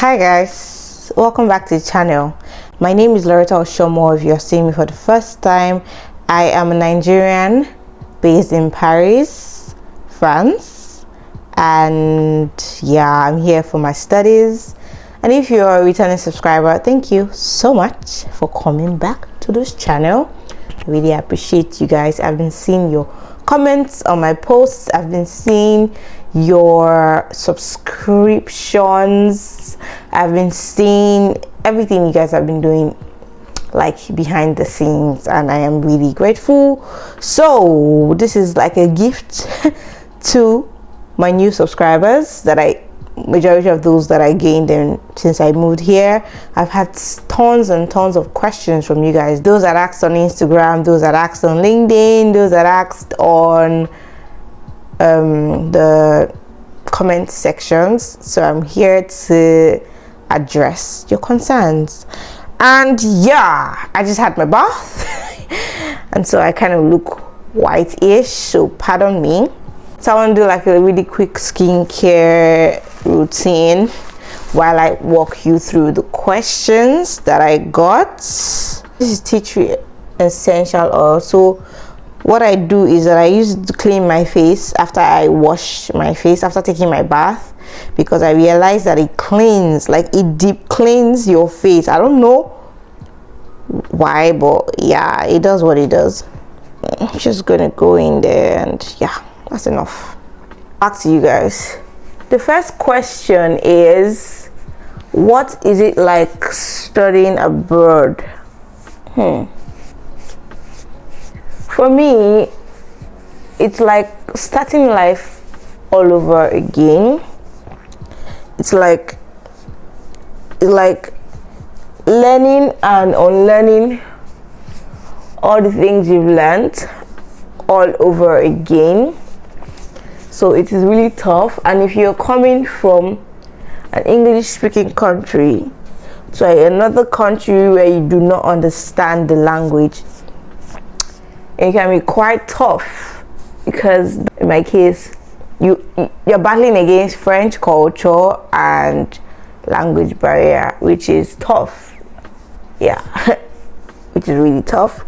Hi guys, welcome back to the channel. My name is Lauretta Oshomoh. If you're seeing me for the first time, I am a Nigerian based in Paris, France, and yeah, I'm here for my studies. And if you're a returning subscriber, thank you so much for coming back to this channel. I really appreciate you guys. I've been seeing your comments on my posts. I've been seeing your subscriptions. I've been seeing everything you guys have been doing, like behind the scenes, and I am really grateful. So this is like a gift to my new subscribers that majority of those that I gained since I moved here. I've had tons and tons of questions from you guys, those that asked on Instagram, those that asked on LinkedIn, those that asked on the comment sections. So I'm here to address your concerns. And yeah, I just had my bath and so I kind of look white-ish, so pardon me. So I want to do like a really quick skincare routine while I walk you through the questions that I got. This is tea tree essential oil. So what I do is that I use it to clean my face after I wash my face, after taking my bath, because I realize that it cleans, like it deep cleans your face. I don't know why, but yeah, it does what it does. I'm just gonna go in there and yeah, that's enough. Back to you guys. The first question is, what is it like studying abroad? For me, it's like starting life all over again. It's like learning and unlearning all the things you've learned all over again. So it is really tough. And if you're coming from an English speaking country to another country where you do not understand the language, it can be quite tough, because in my case you're battling against French culture and language barrier, which is tough. Yeah, which is really tough.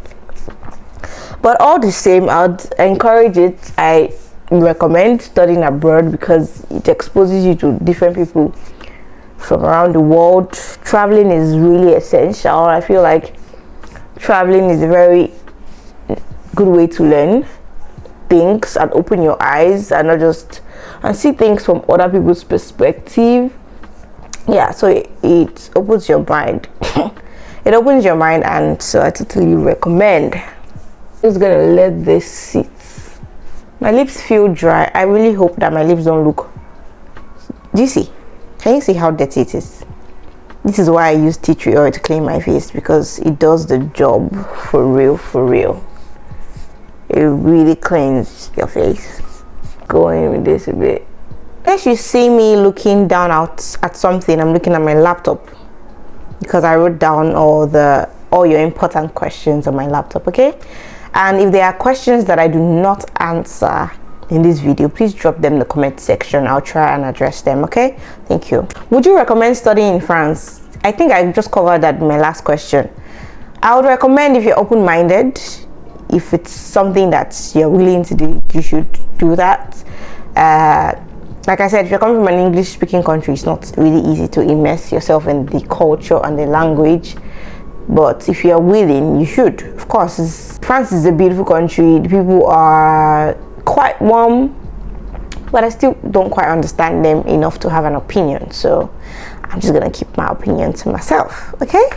But all the same, I'd encourage it. I recommend studying abroad because it exposes you to different people from around the world. Traveling is really essential. I feel like traveling is a very good way to learn things and open your eyes and see things from other people's perspective. Yeah, so it opens your mind. It opens your mind, and so I totally recommend. I'm just gonna let this sit. My lips feel dry. I really hope that my lips don't look. Do you see? Can you see how dirty it is? This is why I use tea tree oil to clean my face, because it does the job for real, for real. It really cleans your face. Go in with this a bit. As you see me looking down out at something, I'm looking at my laptop because I wrote down all your important questions on my laptop, okay? And if there are questions that I do not answer in this video, please drop them in the comment section. I'll try and address them, okay? Thank you. Would you recommend studying in France? I think I just covered that in my last question. I would recommend, if you're open-minded, if it's something that you're willing to do, you should do that. Like I said, if you're coming from an English-speaking country, it's not really easy to immerse yourself in the culture and the language. But if you're willing, you should. Of course, France is a beautiful country. The people are quite warm, but I still don't quite understand them enough to have an opinion. So I'm just gonna keep my opinion to myself, okay?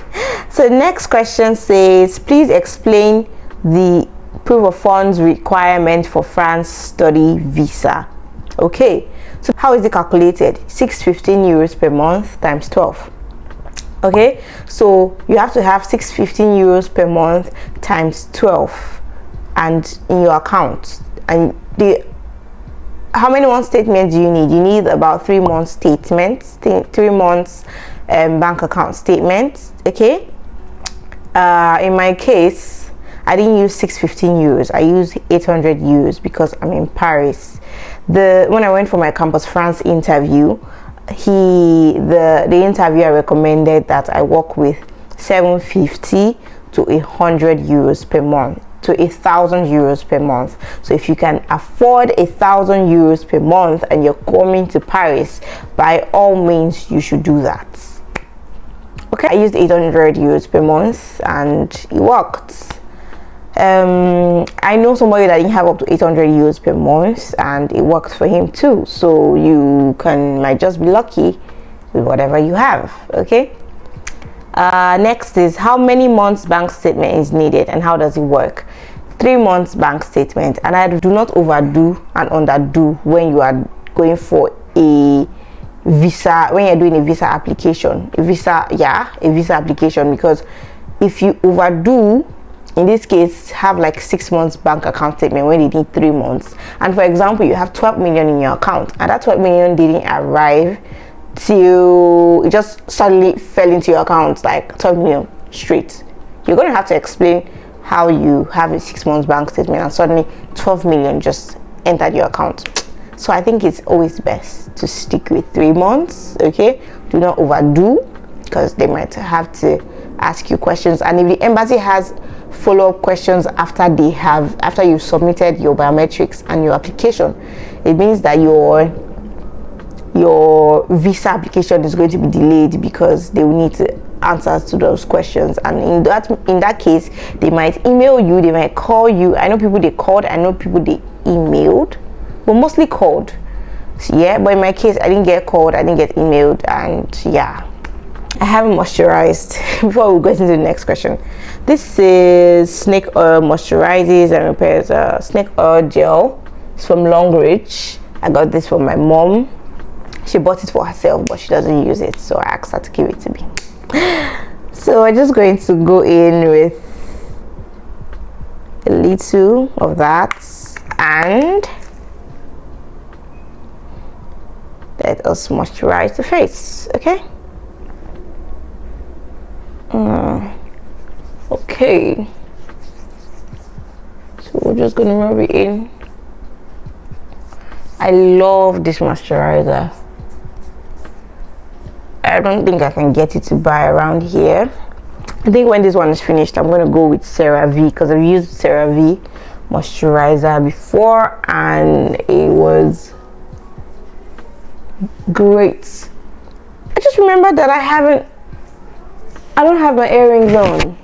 So the next question says, please explain the proof of funds requirement for France study visa. Okay, so how is it calculated? 615 euros per month times 12. Okay, so you have to have 615 euros per month times 12 and in your account. And how many month statements do you need? You need about 3 month statements, 3 months bank account statements. Okay, in my case, I didn't use 615 euros. I used 800 euros because I'm in Paris. When I went for my Campus France interview, the interviewer recommended that I work with 750 to 100 euros per month to 1,000 euros per month. So if you can afford 1,000 euros per month and you're coming to Paris, by all means you should do that. Okay, I used 800 euros per month and it worked. I know somebody that didn't have up to 800 euros per month and it worked for him too. So you might just be lucky with whatever you have. Okay. Next is, how many months bank statement is needed and how does it work? 3 months bank statement, and I do not overdo and underdo when you are going for a visa, when you're doing a visa application, a visa application, because if you overdo, in this case, have like 6 months bank account statement when you need 3 months, and for example you have 12 million in your account and that 12 million didn't arrive till it just suddenly fell into your account, like 12 million straight, you're going to have to explain how you have a 6 months bank statement and suddenly 12 million just entered your account. So I think it's always best to stick with 3 months. Okay, do not overdo, because they might have to ask you questions, and if the embassy has follow-up questions after you've submitted your biometrics and your application, it means that your visa application is going to be delayed because they will need answers to those questions. And in that case, they might email you, they might call you. I know people they called, I know people they emailed, but mostly called. So, yeah, but in my case, I didn't get called, I didn't get emailed, and yeah, I haven't moisturized. Before we go into the next question, this is snake oil moisturizes and repairs. Snake oil gel. It's from Longreach. I got this from my mom. She bought it for herself, but she doesn't use it, so I asked her to give it to me. So I'm just going to go in with a little of that and let us moisturize the face. Okay. Okay. So we're just gonna rub it in. I love this moisturizer. I don't think I can get it to buy around here. I think when this one is finished, I'm gonna go with CeraVe, because I've used CeraVe moisturizer before and it was great. I just remember that I don't have my earrings on.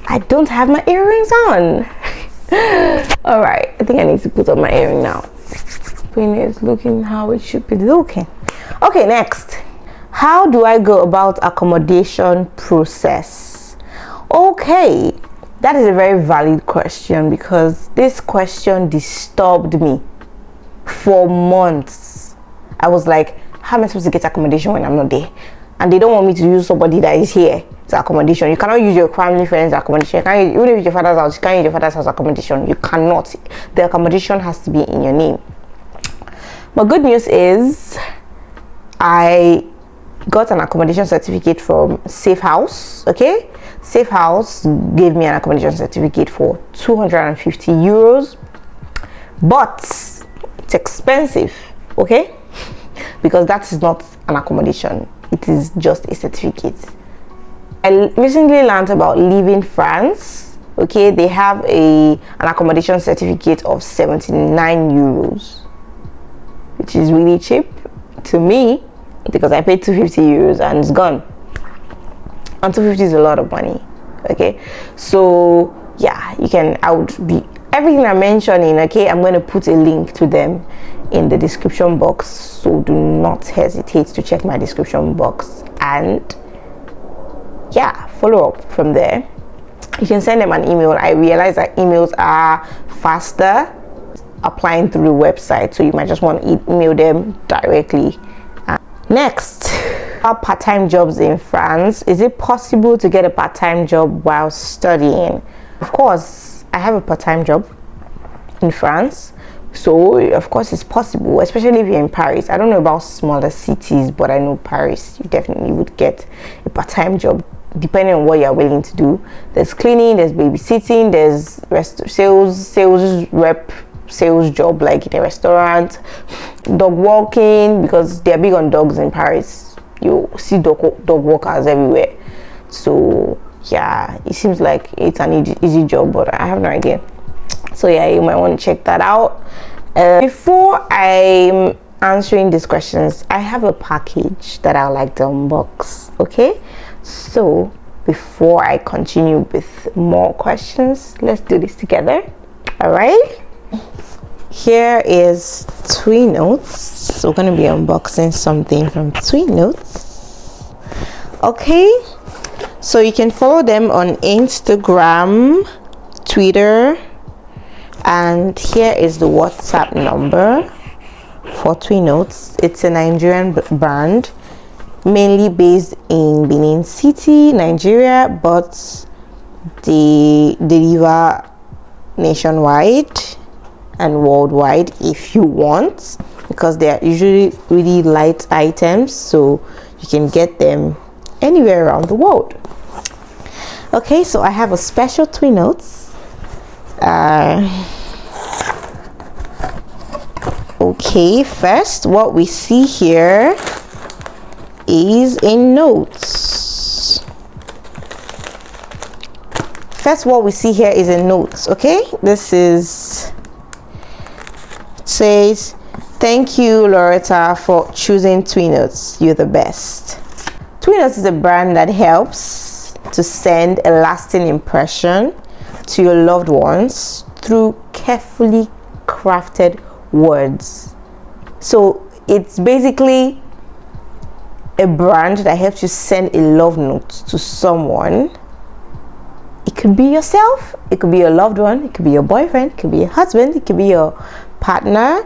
I don't have my earrings on. All right, I think I need to put on my earring now. It's looking how it should be looking. Okay, next, how do I go about accommodation process? Okay, that is a very valid question, because this question disturbed me for months. I was like, how am I supposed to get accommodation when I'm not there? And they don't want me to use somebody that is here to accommodation. You cannot use your family friends accommodation. You can't, even if it's your father's house, you can't use your father's house accommodation. You cannot. The accommodation has to be in your name. But good news is I got an accommodation certificate from Safe House. Okay, Safe House gave me an accommodation certificate for 250 euros, but it's expensive. Okay, because that is not an accommodation, it is just a certificate. I recently learned about Leaving France. Okay, they have an accommodation certificate of 79 euros, which is really cheap to me, because I paid 250 euros and it's gone. And 250 is a lot of money. Okay, so yeah, everything I'm mentioning, okay, I'm going to put a link to them in the description box, so do not hesitate to check my description box and yeah, follow up from there. You can send them an email. I realize that emails are faster applying through the website, so you might just want to email them directly. Next, part-time jobs in France. Is it possible to get a part-time job while studying? Of course, I have a part-time job in France, so of course it's possible, especially if you're in Paris. I don't know about smaller cities, but I know Paris, you definitely would get a part-time job depending on what you're willing to do. There's cleaning, there's babysitting, there's sales rep sales job, like in a restaurant, dog walking, because they're big on dogs in Paris. You see dog walkers everywhere. So yeah, it seems like it's an easy job, but I have no idea. So yeah, you might want to check that out. Before I'm answering these questions, I have a package that I like to unbox. Okay, so before I continue with more questions, let's do this together. All right, here is Tweet Notes. So we're going to be unboxing something from Tweet Notes. Okay, so you can follow them on Instagram, Twitter, and here is the WhatsApp number for Tweet Notes. It's a Nigerian brand, mainly based in Benin City, Nigeria, but they deliver nationwide and worldwide if you want, because they are usually really light items, so you can get them anywhere around the world. Okay, so I have a special Tweet Notes. Okay, first what we see here is a note. First, what we see here is a note. Okay, this is, it says, "Thank you, Lauretta, for choosing Tweet Notes. You're the best." Tweet Notes is a brand that helps to send a lasting impression to your loved ones through carefully crafted words. So it's basically a brand that helps you send a love note to someone. It could be yourself, it could be your loved one, it could be your boyfriend, it could be your husband, it could be your partner.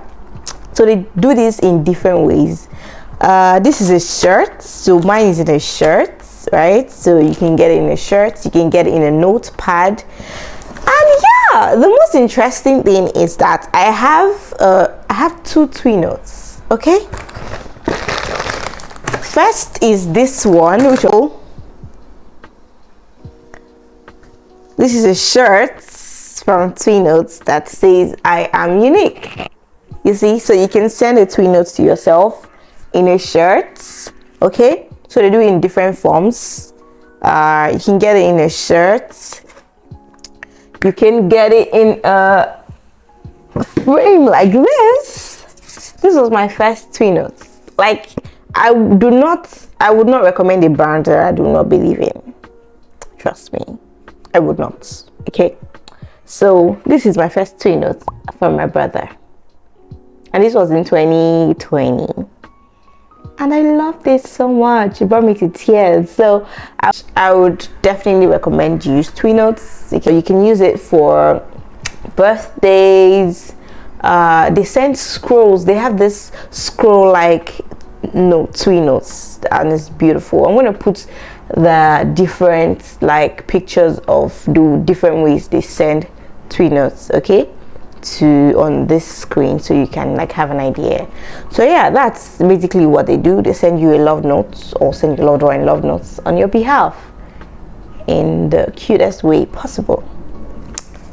So they do this in different ways. This is a shirt, so mine is in a shirt, right? So you can get it in a shirt, you can get it in a notepad. And yeah, the most interesting thing is that I have two Tweet Notes. Okay, first is this one, which this is a shirt from Tweet Notes that says "I am unique." You see, so you can send a Tweet Note to yourself in a shirt. Okay, so they do it in different forms. You can get it in a shirt. You can get it in a frame like this. This was my first Tweet Notes. Like, I would not recommend a brand that I do not believe in. Trust me, I would not. Okay, so this is my first Tweet Note from my brother, and this was in 2020, and I loved it so much. It brought me to tears. So I would definitely recommend you use Tweet Notes. You can use it for birthdays. They send scrolls. They have this scroll like Tweet Notes, and it's beautiful. I'm going to put the different like pictures of the different ways they send Tweet Notes, okay, on this screen, so you can like have an idea. So yeah, that's basically what they do. They send you a love note, or send your loved one love notes on your behalf in the cutest way possible.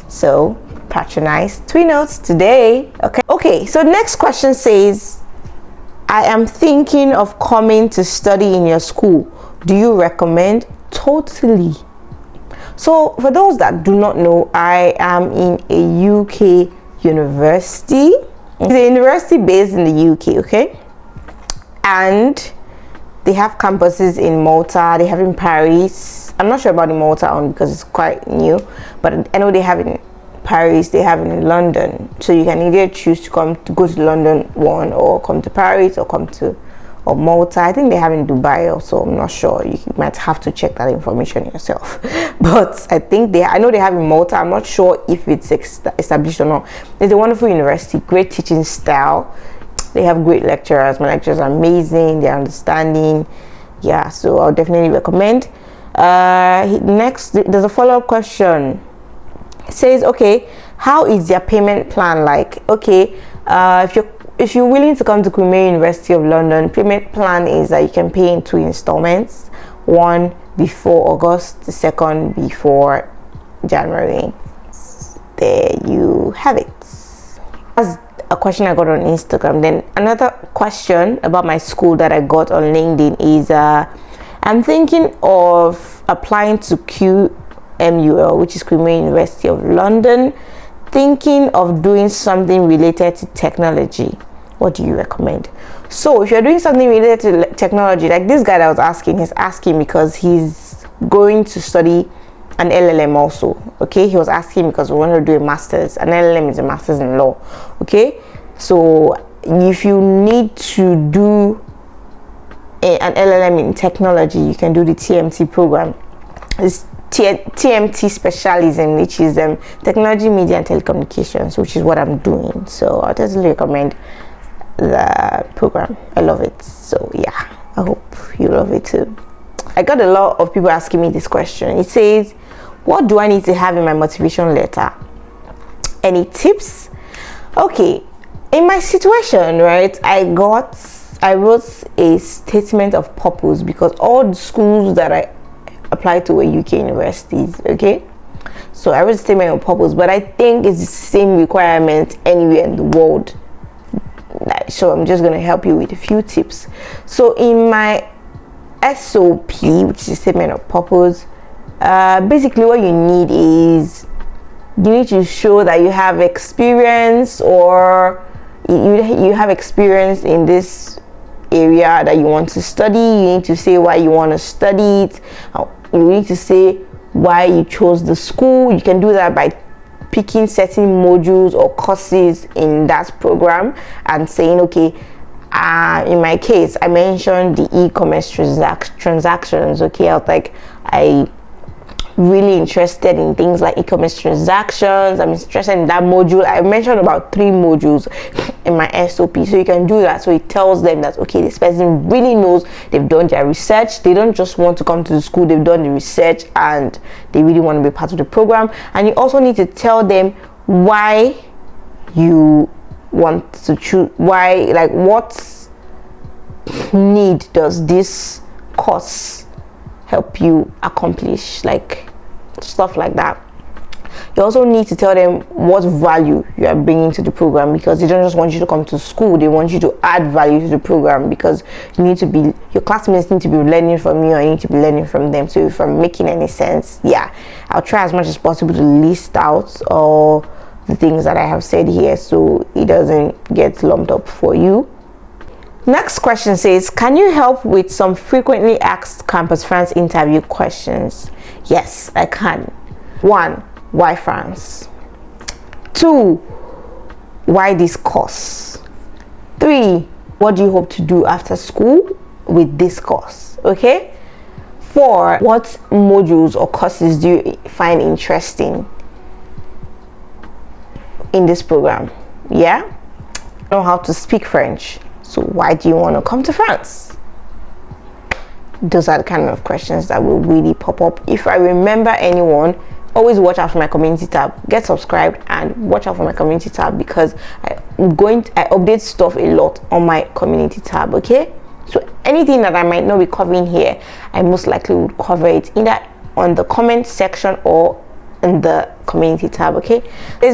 So patronize Tweet Notes today. Okay, so next question says, "I am thinking of coming to study in your school. Do you recommend?" Totally. So for those that do not know, I am in a UK university. It's a university based in the UK, okay? And they have campuses in Malta, they have in Paris. I'm not sure about the Malta one because it's quite new, but I know they have in Paris, they have in London. So you can either choose to go to the London one, or come to Paris, or come to Malta. I think they have in Dubai also. I'm not sure. You might have to check that information yourself. But I know they have in Malta. I'm not sure if it's established or not. It's a wonderful university, great teaching style. They have great lecturers. My lecturers are amazing. They're understanding. Yeah, so I'll definitely recommend. Next, there's a follow-up question. It says, okay, how is their payment plan like? Okay, if you're willing to come to QMUL University of London, payment plan is that you can pay in 2 installments, one before August, the second before January. There you have it. That's a question I got on Instagram. Then another question about my school that I got on LinkedIn is I'm thinking of applying to QMUL, which is QMUL University of London, thinking of doing something related to technology. What do you recommend? So if you're doing something related to technology, like this guy that was asking, he's asking because he's going to study an LLM also. Okay, he was asking because we want to do a master's. An LLM is a master's in law. Okay, so if you need to do an LLM in technology, you can do the TMT program. It's TMT specialism, which is technology, media, and telecommunications, which is what I'm doing. So I totally recommend the program. I love it. So yeah, I hope you love it too. I got a lot of people asking me this question. It says, what do I need to have in my motivation letter? Any tips? Okay, in my situation, right, I wrote a statement of purpose because all the schools that I applied to were UK universities. Okay, so I wrote a statement of purpose, but I think it's the same requirement anywhere in the world. So I'm just going to help you with a few tips. So in my SOP, which is a statement of purpose, basically what you need is you need to show that you have experience, or you have experience in this area that you want to study. You need to say why you want to study it. You need to say why you chose the school. You can do that by picking certain modules or courses in that program and saying, okay, in my case, I mentioned the e-commerce transactions. Okay, I was like, I really interested in things like e-commerce transactions. I'm interested in that module. I mentioned about 3 modules in my SOP, so you can do that. So it tells them that, okay, this person really knows, they've done their research, they don't just want to come to the school, they've done the research and they really want to be part of the program. And you also need to tell them why you want to choose, why, like, what need does this course help you accomplish, like stuff like that. You also need to tell them what value you are bringing to the program, because they don't just want you to come to school, they want you to add value to the program, because you need to be, your classmates need to be learning from you, and you need to be learning from them. So if I'm making any sense, yeah, I'll try as much as possible to list out all the things that I have said here so it doesn't get lumped up for you. Next question says, can you help with some frequently asked Campus France interview questions? Yes, I can. 1, why France? 2, why this course? 3, what do you hope to do after school with this course? Okay. 4, what modules or courses do you find interesting in this program? Yeah, I know how to speak French, so why do you want to come to France? Those are the kind of questions that will really pop up. If I remember anyone, always watch out for my community tab. Get subscribed and watch out for my community tab, because I update stuff a lot on my community tab. Okay, so anything that I might not be covering here, I most likely would cover it either on the comment section or in the community tab. Okay,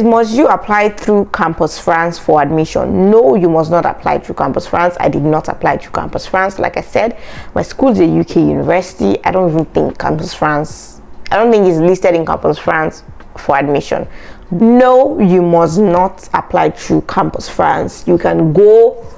must you apply through Campus France for admission? No, you must not apply through Campus France. I did not apply through Campus France. Like I said, my school is a UK university. I don't even think Campus France, I don't think it's listed in Campus France for admission. No, you must not apply through Campus France. You can go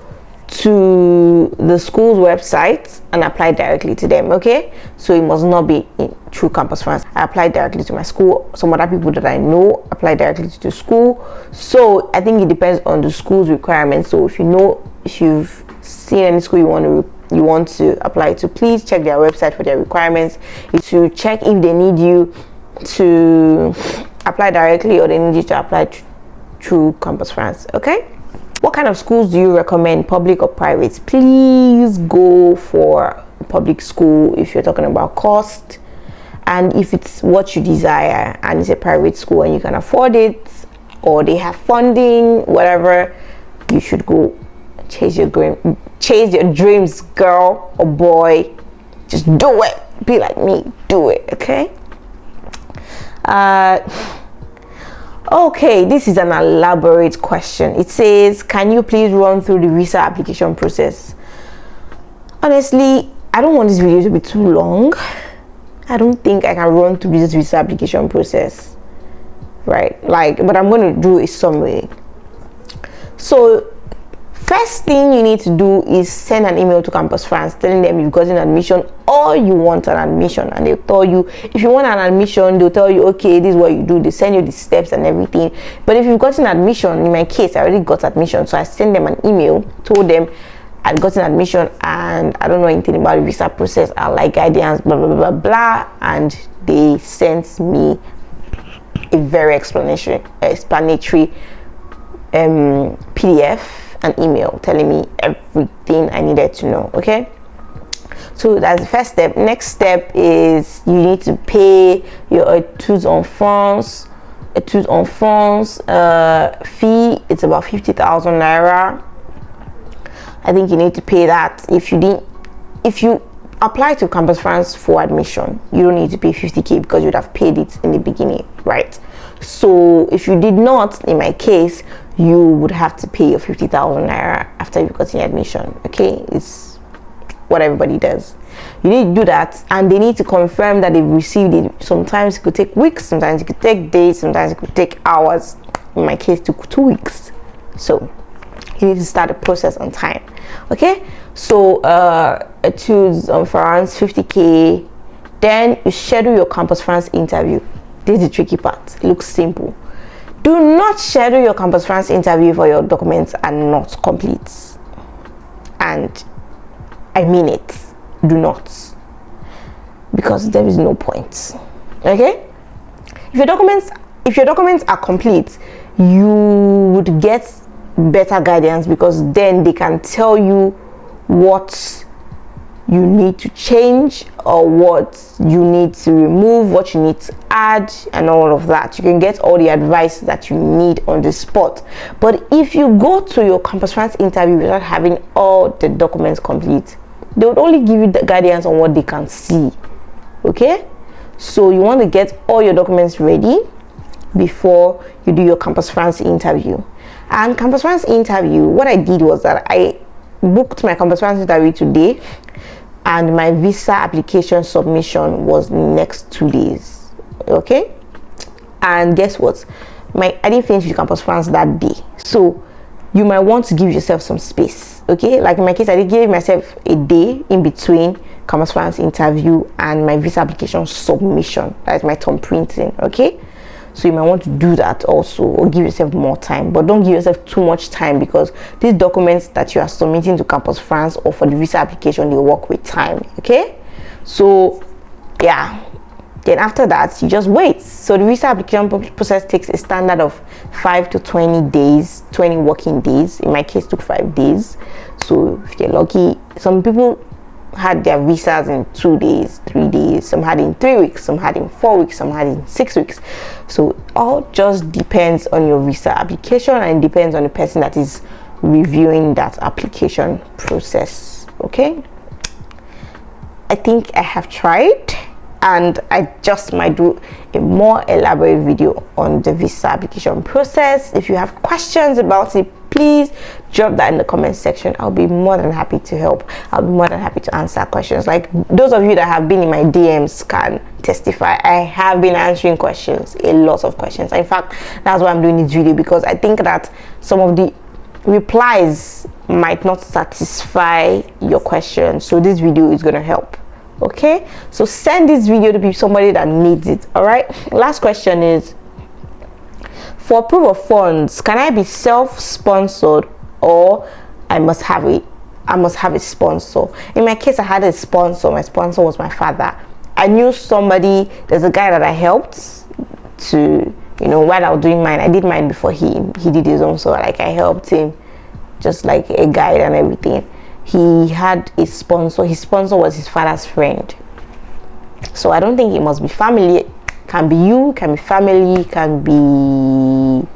to the school's website and apply directly to them. Okay, so it must not be through Campus France. I applied directly to my school. Some other people that I know apply directly to the school. So I think it depends on the school's requirements. So if you've seen any school you want to apply to, please check their website for their requirements, to check if they need you to apply directly or they need you to apply through Campus France. Okay, what kind of schools do you recommend, public or private? Please go for public school if you're talking about cost, and if it's what you desire and it's a private school and you can afford it, or they have funding, whatever, you should go chase your dreams, girl or boy. Just do it. Be like me, do it. Okay. Okay, this is an elaborate question. It says, can you please run through the visa application process? Honestly, I don't want this video to be too long. I don't think I can run through this visa application process, right? But I'm going to do a summary. So first thing you need to do is send an email to Campus France telling them you've gotten admission or you want an admission, and they'll tell you, if you want an admission, they'll tell you, okay, this is what you do. They send you the steps and everything. But if you've gotten admission, in my case, I already got admission, so I sent them an email, told them I'd gotten admission and I don't know anything about the visa process, I like guidance, blah blah blah blah, and they sent me a very explanatory PDF, an email telling me everything I needed to know. Okay, so that's the first step. Next step is you need to pay your études en France fee. It's about 50,000 naira. I think you need to pay that. If you apply to Campus France for admission, you don't need to pay 50k because you'd have paid it in the beginning, right? So if you did not, in my case, you would have to pay your 50,000 naira after you've gotten admission. Okay, it's what everybody does. You need to do that, and they need to confirm that they've received it. Sometimes it could take weeks, sometimes it could take days, sometimes it could take hours. In my case, it took 2 weeks. So you need to start the process on time. Okay, so choose on France 50k. Then you schedule your Campus France interview. This is the tricky part. It looks simple. Do not schedule your Campus France interview for your documents are not complete. And I mean it. Do not, because there is no point. Okay, if your documents are complete, you would get better guidance, because then they can tell you what you need to change or what you need to remove, what you need to add, and all of that. You can get all the advice that you need on the spot. But if you go to your Campus France interview without having all the documents complete, they would only give you the guidance on what they can see. Okay, so you want to get all your documents ready before you do your Campus France interview. And Campus France interview, what I did was that I booked my Campus France interview today, and my visa application submission was next 2 days. Okay, and guess what, I didn't finish with Campus France that day, so you might want to give yourself some space. Okay, like in my case, I did give myself a day in between Campus France interview and my visa application submission. That is my thumb printing. Okay, so you might want to do that also, or give yourself more time, but don't give yourself too much time, because these documents that you are submitting to Campus France or for the visa application, they work with time. Okay, so yeah, then after that you just wait. So the visa application process takes a standard of 5 to 20 days, 20 working days. In my case, it took 5 days. So if you're lucky, some people had their visas in 2 days, 3 days, some had in 3 weeks, some had in 4 weeks, some had in 6 weeks. So all just depends on your visa application, and it depends on the person that is reviewing that application process. Okay, I think I have tried, and I just might do a more elaborate video on the visa application process. If you have questions about it, please drop that in the comment section. I'll be more than happy to help. I'll be more than happy to answer questions. Like those of you that have been in my DMs can testify. I have been answering questions, a lot of questions. In fact, that's why I'm doing this video, because I think that some of the replies might not satisfy your questions. So this video is going to help. Okay, so send this video to somebody that needs it. All right, last question is, for proof of funds, can I be self-sponsored, or I must have a sponsor? In my case, I had a sponsor. My sponsor was my father. I knew somebody, there's a guy that I helped to, while I was doing mine. I did mine before he did his own, so like I helped him, just like a guide and everything. He had a sponsor. His sponsor was his father's friend. So I don't think it must be family. Can be you, can be family, can be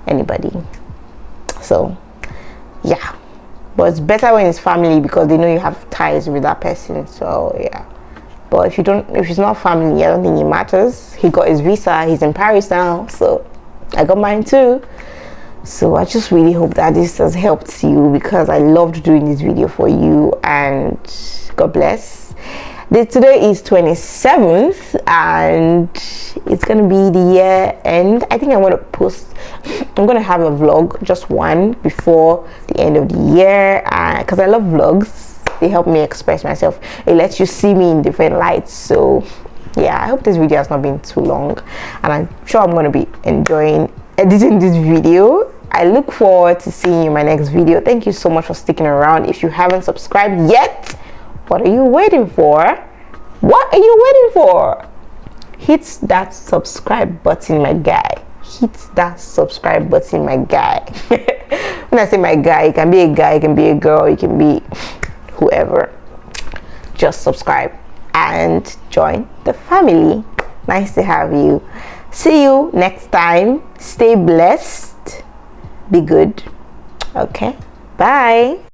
anybody. So yeah, but it's better when it's family, because they know you have ties with that person. So yeah, but if it's not family, I don't think it matters. He got his visa, he's in Paris now, so I got mine too. So I just really hope that this has helped you, because I loved doing this video for you, and God bless. Today is 27th and it's gonna be the year end. I think I'm gonna have a vlog, just one, before the end of the year, because I love vlogs. They help me express myself. It lets you see me in different lights. So yeah, I hope this video has not been too long, and I'm sure I'm going to be enjoying editing this video. I look forward to seeing you in my next video. Thank you so much for sticking around. If you haven't subscribed yet, what are you waiting for? What are you waiting for? Hit that subscribe button, my guy. Hit that subscribe button, my guy. When I say my guy, it can be a guy, it can be a girl, it can be whoever. Just subscribe and join the family. Nice to have you. See you next time. Stay blessed. Be good. Okay. Bye.